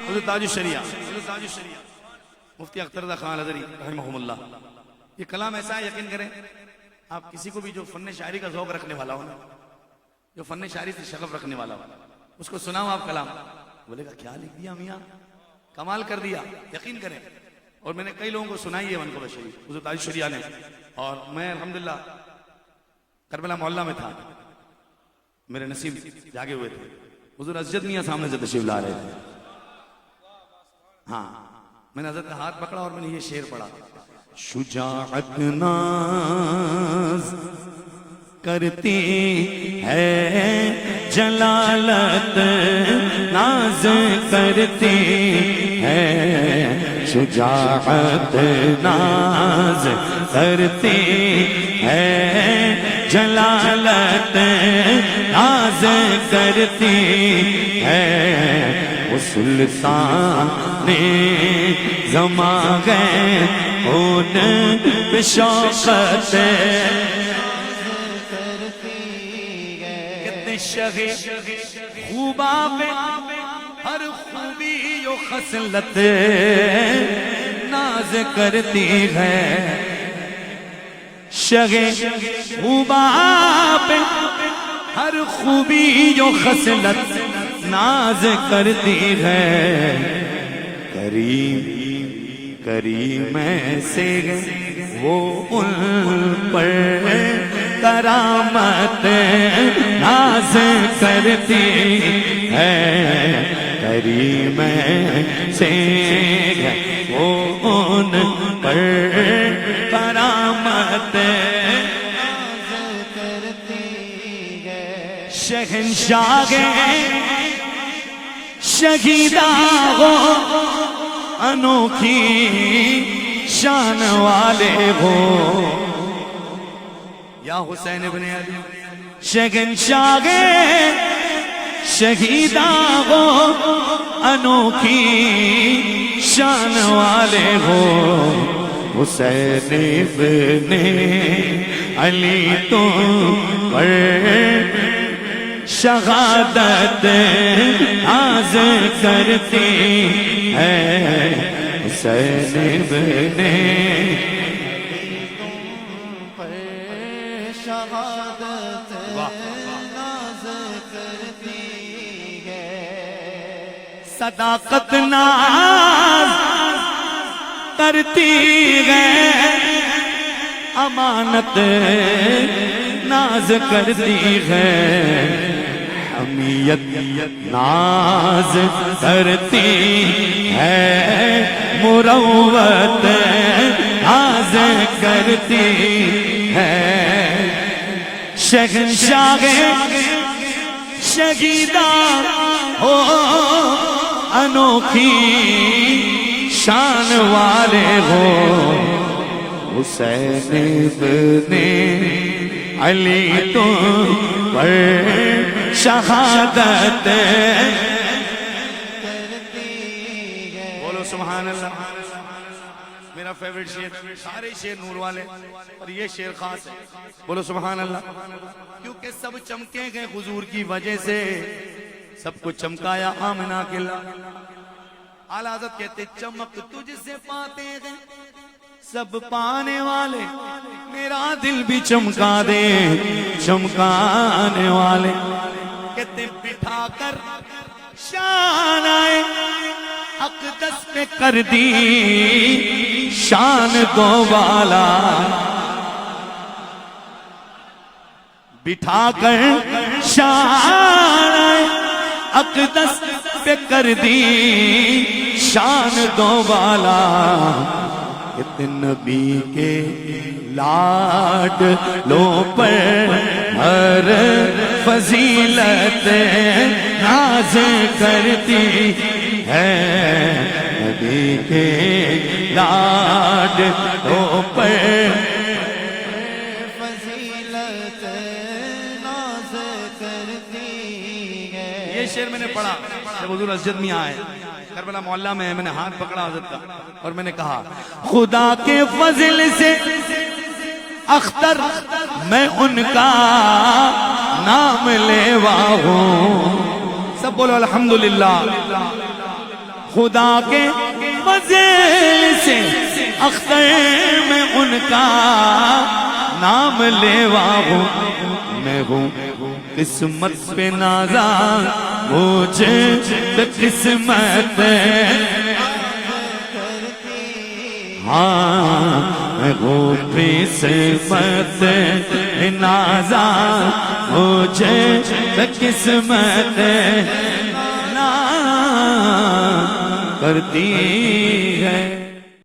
حضرت تاج الشریعہ مفتی اختر رضا خان الازہری رحمہم اللہ، یہ کلام ایسا ہے یقین کریں آپ کسی کو بھی جو فن شاعری کا ذوق رکھنے والا ہو نا، جو فن شاعری سے شغف رکھنے والا ہو، اس کو سناؤ آپ کلام، بولے گا کیا لکھ دیا میاں، کمال کر دیا، یقین کریں۔ اور میں نے کئی لوگوں کو سنائی ہے منقبت شریف حضرت تاج الشریعہ نے، اور میں الحمدللہ کربلا محلہ میں تھا، میرے نصیب جاگے ہوئے تھے، حضور اسجد میاں سامنے سے تشریف لا رہے تھے، ہاں میں نے حضرت کا ہاتھ پکڑا اور میں نے یہ شعر پڑھا، شجاعت ناز کرتی ہے جلالت ناز کرتی ہے، شجاعت ناز کرتی ہے جلالت ناز کرتی ہے، وہ سلطان زمان گئے ان پہ شوقت کتنے شغی خوبا پہ ہر خوبی و خصلت ناز کرتی ہے، شغی خوبا پہ ہر خوبی و خصلت ناز کرتی ہے، کریم کریم سے وہ ان پر کرامت ناز کرتی ہے، کریم سے وہ ان پر کرامت ناز کرتی ہے، شہنشاہ شہیدہ ہو انوکھی شان والے ہو، یا حسین ابن علی شہنشاہ شہیدہ ہو انوکھی شان والے ہو، حسین ابن علی تم پر شہادت ناز کرتی ہے، حسین ابن پر شہادت ناز کرتی ہے، صداقت ناز کرتی ہے، امانت ناز کرتی ہے، حمیت ناز کرتی ہے، مروت ناز کرتی ہے، شہنشاہ شہیدہ ہو انوکھی شان والے ہو، حسین ابن علی تم پر شہادت بولو سبحان اللہ۔ میرا فیورٹ شعر، سارے شعر نور والے اور یہ شعر خاص ہے، بولو سبحان اللہ، کیونکہ سب چمکے گئے حضور کی وجہ سے، سب کو چمکایا آمنہ کے اعلیٰ حضرت کہتے چمک تجھ سے پاتے ہیں سب پانے والے، میرا دل بھی چمکا دے چمکانے والے، کہتے بٹھا کر شان آئے اقدس پہ کر دی شان دو والا، بٹھا کر شان آئے اقدس پہ کر دی شان دو والا، نبی کے لاڈ لو پر ہر فضیلت ناز کرتی ہے، نبی کے لاڈ لو پر فضیلت ناز کرتی ہے۔ یہ شعر میں نے پڑھا جب حضور اسجد میں آئے کربلا محلہ میں، میں نے ہاتھ پکڑا حضرت کا اور میں نے کہا خدا کے فضل سے اختر میں ان کا نام لیوا ہوں، سب بولو الحمدللہ، خدا کے مجلس اختر میں ان کا نام لیوا ہوں میں ہوں قسمت پہ نازا مجھے قسمت ہاں میں ہوں قسمت نازا مجھے قسمت نا کرتی ہے